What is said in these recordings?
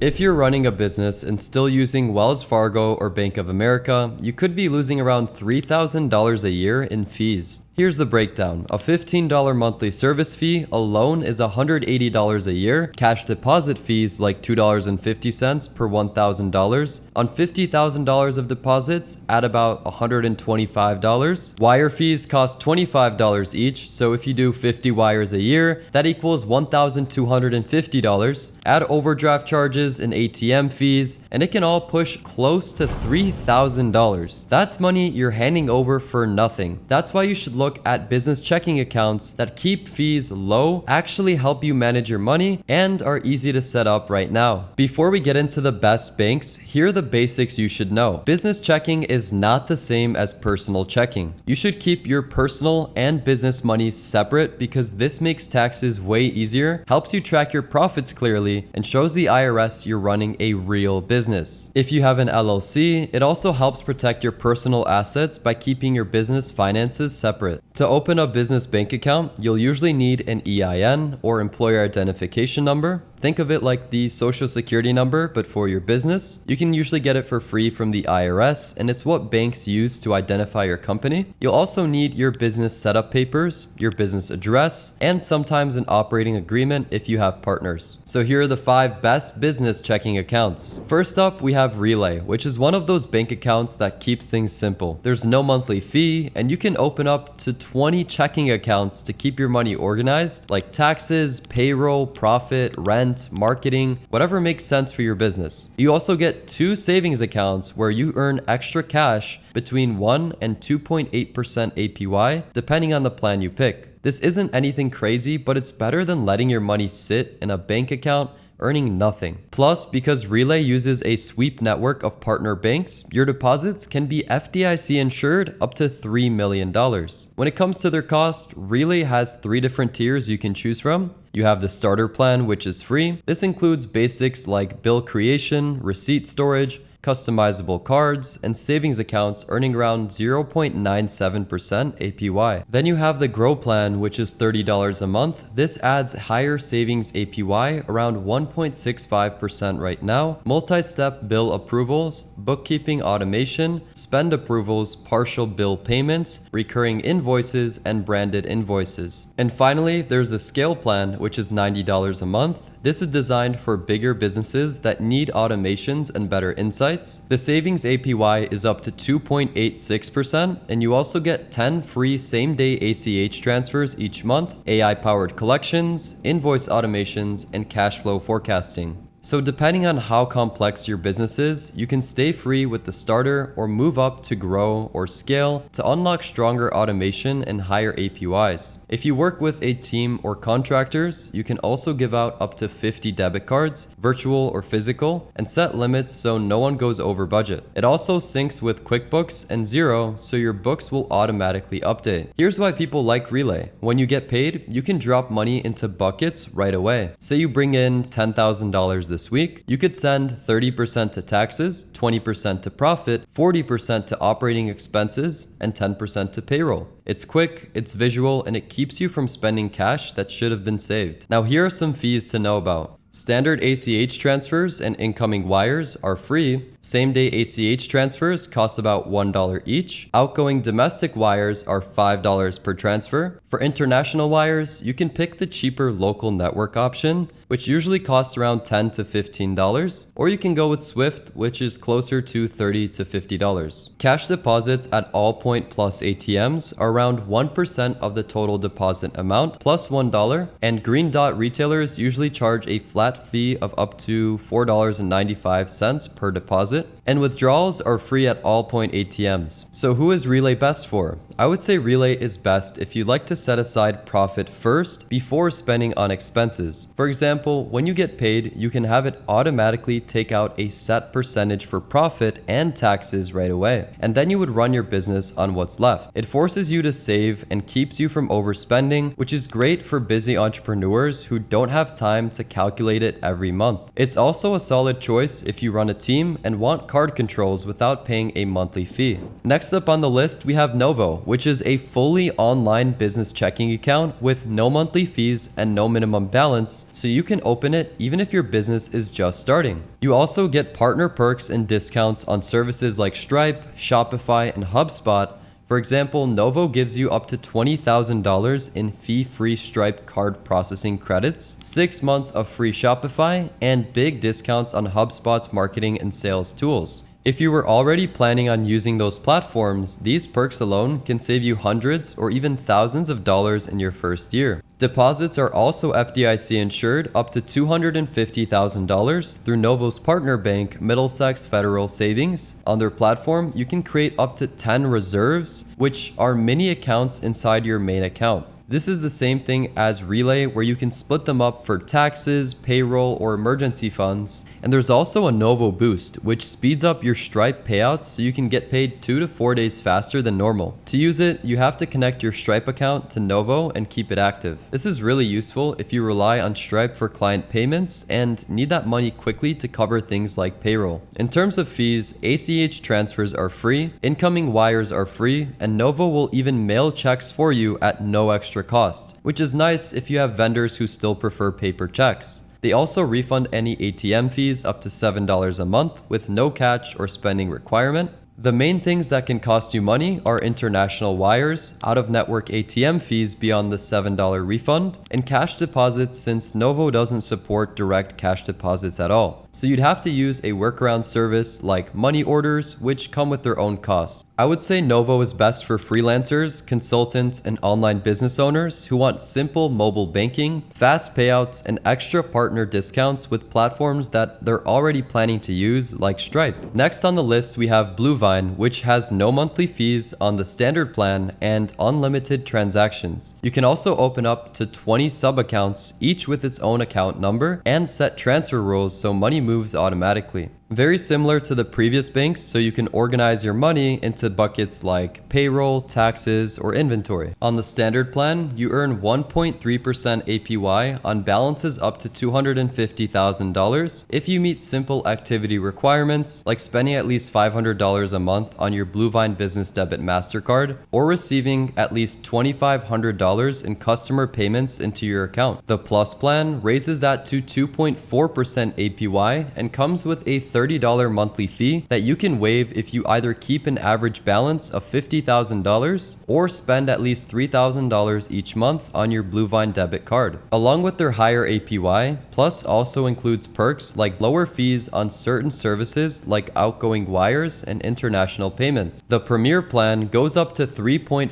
If you're running a business and still using Wells Fargo or Bank of America, you could be losing around $3,000 a year in fees. Here's the breakdown. A $15 monthly service fee alone is $180 a year. Cash deposit fees like $2.50 per $1,000. On $50,000 of deposits, add about $125. Wire fees cost $25 each, so if you do 50 wires a year, that equals $1,250. Add overdraft charges and ATM fees, and it can all push close to $3,000. That's money you're handing over for nothing. That's why you should look at business checking accounts that keep fees low, actually help you manage your money, and are easy to set up right now. Before we get into the best banks, here are the basics you should know. Business checking is not the same as personal checking. You should keep your personal and business money separate because this makes taxes way easier, helps you track your profits clearly, and shows the IRS you're running a real business. If you have an LLC, it also helps protect your personal assets by keeping your business finances separate. To open a business bank account, you'll usually need an EIN or employer identification number. Think of it like the social security number, but for your business. You can usually get it for free from the IRS, and it's what banks use to identify your company. You'll also need your business setup papers, your business address, and sometimes an operating agreement if you have partners. So here are the 5 best business checking accounts. First up, we have Relay, which is one of those bank accounts that keeps things simple. There's no monthly fee, and you can open up to 20 checking accounts to keep your money organized, like taxes, payroll, profit, rent, marketing, whatever makes sense for your business. You also get 2 savings accounts where you earn extra cash between 1 and 2.8% APY, depending on the plan you pick. This isn't anything crazy, but it's better than letting your money sit in a bank account earning nothing. Plus, because Relay uses a sweep network of partner banks, your deposits can be FDIC insured up to $3 million. When it comes to their cost, Relay has 3 different tiers you can choose from. You have the starter plan, which is free. This includes basics like bill creation, receipt storage, customizable cards, and savings accounts earning around 0.97% APY. Then you have the Grow plan, which is $30 a month. This adds higher savings APY, around 1.65% right now, multi-step bill approvals, bookkeeping automation, spend approvals, partial bill payments, recurring invoices, and branded invoices. And finally, there's the Scale plan, which is $90 a month. This is designed for bigger businesses that need automations and better insights. The savings APY is up to 2.86%, and you also get 10 free same-day ACH transfers each month, AI-powered collections, invoice automations, and cash flow forecasting. So depending on how complex your business is, you can stay free with the starter or move up to Grow or Scale to unlock stronger automation and higher APYs. If you work with a team or contractors, you can also give out up to 50 debit cards, virtual or physical, and set limits so no one goes over budget. It also syncs with QuickBooks and Xero, so your books will automatically update. Here's why people like Relay. When you get paid, you can drop money into buckets right away. Say you bring in $10,000 this week, you could send 30% to taxes, 20% to profit, 40% to operating expenses, and 10% to payroll. It's quick, it's visual, and it keeps you from spending cash that should have been saved. Now here are some fees to know about. Standard ACH transfers and incoming wires are free. Same-day ACH transfers cost about $1 each. Outgoing domestic wires are $5 per transfer. For international wires, you can pick the cheaper local network option, which usually costs around $10 to $15, or you can go with Swift, which is closer to $30 to $50. Cash deposits at Allpoint Plus ATMs are around 1% of the total deposit amount plus $1, and Green Dot retailers usually charge a flat fee of up to $4.95 per deposit, and withdrawals are free at Allpoint ATMs. So who is Relay best for? I would say Relay is best if you like to set aside profit first before spending on expenses. For example, when you get paid, you can have it automatically take out a set percentage for profit and taxes right away, and then you would run your business on what's left. It forces you to save and keeps you from overspending, which is great for busy entrepreneurs who don't have time to calculate it every month. It's also a solid choice if you run a team and want card controls without paying a monthly fee. Next up on the list, we have Novo, which is a fully online business checking account with no monthly fees and no minimum balance, so you can open it even if your business is just starting. You also get partner perks and discounts on services like Stripe, Shopify, and HubSpot. For example, Novo gives you up to $20,000 in fee-free Stripe card processing credits, 6 months of free Shopify, and big discounts on HubSpot's marketing and sales tools. If you were already planning on using those platforms, these perks alone can save you hundreds or even thousands of dollars in your first year. Deposits are also FDIC insured up to $250,000 through Novo's partner bank, Middlesex Federal Savings. On their platform, you can create up to 10 reserves, which are mini accounts inside your main account. This is the same thing as Relay, where you can split them up for taxes, payroll, or emergency funds. And there's also a Novo Boost, which speeds up your Stripe payouts so you can get paid 2 to 4 days faster than normal. To use it, you have to connect your Stripe account to Novo and keep it active. This is really useful if you rely on Stripe for client payments and need that money quickly to cover things like payroll. In terms of fees, ACH transfers are free, incoming wires are free, and Novo will even mail checks for you at no extra cost, which is nice if you have vendors who still prefer paper checks. They also refund any ATM fees up to $7 a month with no catch or spending requirement. The main things that can cost you money are international wires, out-of-network ATM fees beyond the $7 refund, and cash deposits since Novo doesn't support direct cash deposits at all. So you'd have to use a workaround service like money orders, which come with their own costs. I would say Novo is best for freelancers, consultants, and online business owners who want simple mobile banking, fast payouts, and extra partner discounts with platforms that they're already planning to use, like Stripe. Next on the list, we have Bluevine, which has no monthly fees on the standard plan and unlimited transactions. You can also open up to 20 sub-accounts, each with its own account number, and set transfer rules so money moves automatically. Very similar to the previous banks, so you can organize your money into buckets like payroll, taxes, or inventory. On the standard plan, you earn 1.3% APY on balances up to $250,000 if you meet simple activity requirements like spending at least $500 a month on your Bluevine Business Debit MasterCard or receiving at least $2,500 in customer payments into your account. The Plus plan raises that to 2.4% APY and comes with a $30 monthly fee that you can waive if you either keep an average balance of $50,000 or spend at least $3,000 each month on your Bluevine debit card. Along with their higher APY, Plus also includes perks like lower fees on certain services like outgoing wires and international payments. The Premier plan goes up to 3.5%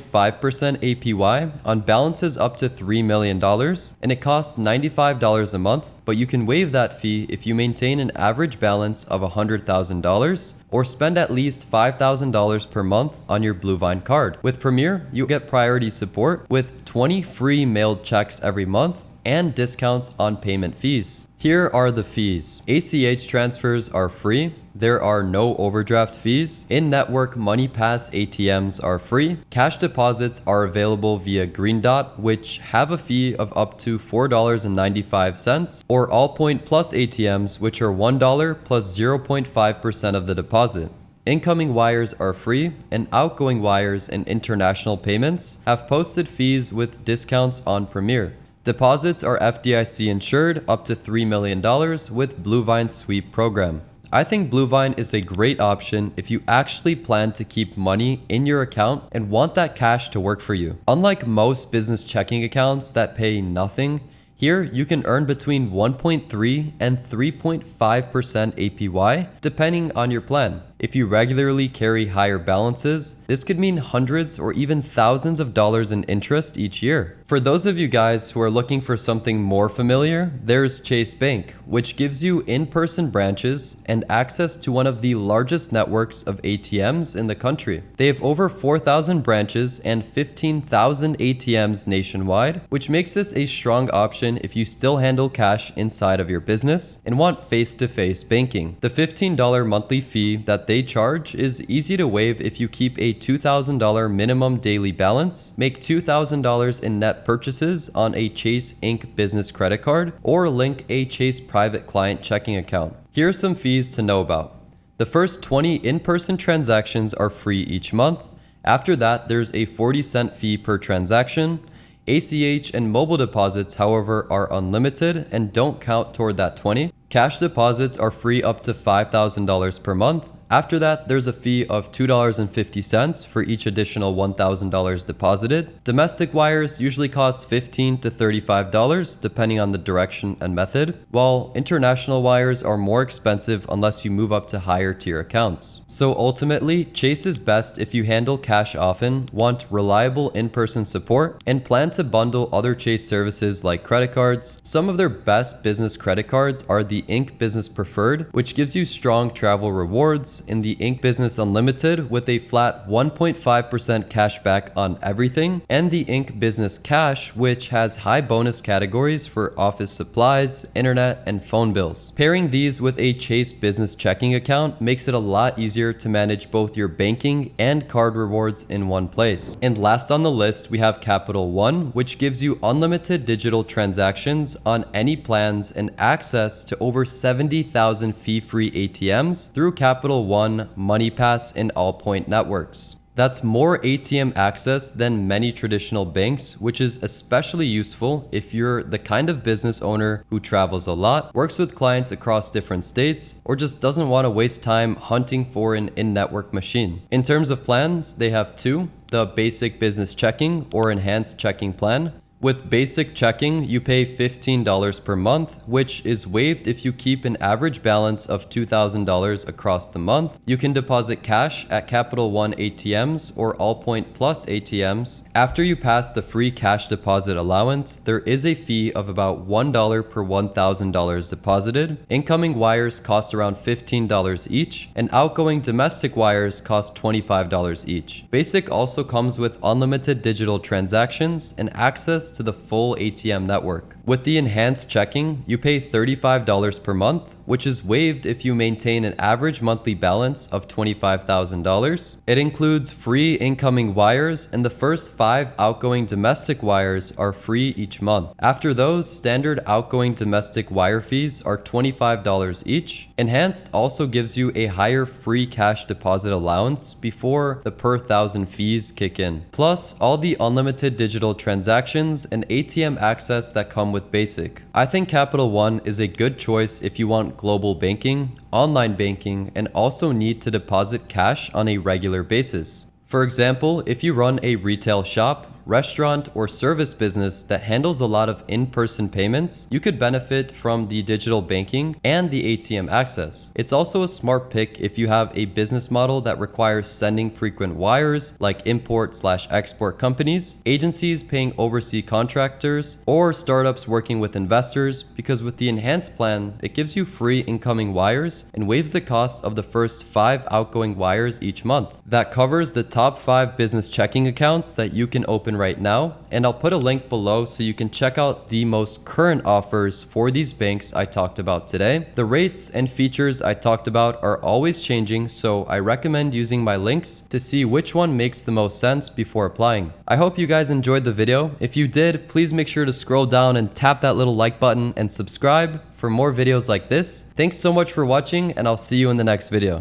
APY on balances up to $3 million, and it costs $95 a month, but you can waive that fee if you maintain an average balance of $100,000 or spend at least $5,000 per month on your Bluevine card. With Premier, you get priority support with 20 free mailed checks every month and discounts on payment fees. Here are the fees. ACH transfers are free. There are no overdraft fees. In-network MoneyPass ATMs are free. Cash deposits are available via Green Dot, which have a fee of up to $4.95, or Allpoint Plus ATMs, which are $1 plus 0.5% of the deposit. Incoming wires are free, and outgoing wires and international payments have posted fees with discounts on Premier. Deposits are FDIC insured up to $3 million with Bluevine Sweep program. I think Bluevine is a great option if you actually plan to keep money in your account and want that cash to work for you. Unlike most business checking accounts that pay nothing, here you can earn between 1.3 and 3.5% APY depending on your plan. If you regularly carry higher balances, this could mean hundreds or even thousands of dollars in interest each year. For those of you guys who are looking for something more familiar, there's Chase Bank, which gives you in-person branches and access to one of the largest networks of ATMs in the country. They have over 4,000 branches and 15,000 ATMs nationwide, which makes this a strong option if you still handle cash inside of your business and want face-to-face banking. The $15 monthly fee that they charge is easy to waive if you keep a $2,000 minimum daily balance, make $2,000 in net purchases on a Chase Inc. business credit card, or link a Chase private client checking account. Here are some fees to know about. The first 20 in-person transactions are free each month. After that, there's a 40-cent fee per transaction. ACH and mobile deposits, however, are unlimited and don't count toward that 20. Cash deposits are free up to $5,000 per month. After that, there's a fee of $2.50 for each additional $1,000 deposited. Domestic wires usually cost $15 to $35 depending on the direction and method, while international wires are more expensive unless you move up to higher tier accounts. So ultimately, Chase is best if you handle cash often, want reliable in-person support, and plan to bundle other Chase services like credit cards. Some of their best business credit cards are the Inc. Business Preferred, which gives you strong travel rewards, in the Inc. Business Unlimited with a flat 1.5% cash back on everything, and the Inc. Business Cash, which has high bonus categories for office supplies, internet, and phone bills. Pairing these with a Chase business checking account makes it a lot easier to manage both your banking and card rewards in one place. And last on the list, we have Capital One, which gives you unlimited digital transactions on any plans and access to over 70,000 fee-free ATMs through Capital One, MoneyPass, and Allpoint networks. That's more ATM access than many traditional banks, which is especially useful if you're the kind of business owner who travels a lot, works with clients across different states, or just doesn't want to waste time hunting for an in-network machine. In terms of plans, they have two: the basic business checking or enhanced checking plan. With basic checking, you pay $15 per month, which is waived if you keep an average balance of $2,000 across the month. You can deposit cash at Capital One ATMs or Allpoint Plus ATMs. After you pass the free cash deposit allowance, there is a fee of about $1 per $1,000 deposited. Incoming wires cost around $15 each, and outgoing domestic wires cost $25 each. Basic also comes with unlimited digital transactions and access to the full ATM network. With the enhanced checking, you pay $35 per month, which is waived if you maintain an average monthly balance of $25,000. It includes free incoming wires, and the first 5 outgoing domestic wires are free each month. After those, standard outgoing domestic wire fees are $25 each. Enhanced also gives you a higher free cash deposit allowance before the per thousand fees kick in. Plus, all the unlimited digital transactions and ATM access that come with basic. I think Capital One is a good choice if you want global banking, online banking, and also need to deposit cash on a regular basis. For example, if you run a retail shop, restaurant, or service business that handles a lot of in-person payments, you could benefit from the digital banking and the ATM access. It's also a smart pick if you have a business model that requires sending frequent wires, like import/export companies, agencies paying overseas contractors, or startups working with investors, because with the enhanced plan, it gives you free incoming wires and waives the cost of the first 5 outgoing wires each month. That covers the top 5 business checking accounts that you can open right now, and I'll put a link below so you can check out the most current offers for these banks I talked about today. The rates and features I talked about are always changing, so I recommend using my links to see which one makes the most sense before applying. I hope you guys enjoyed the video. If you did, please make sure to scroll down and tap that little like button and subscribe for more videos like this. Thanks so much for watching, and I'll see you in the next video.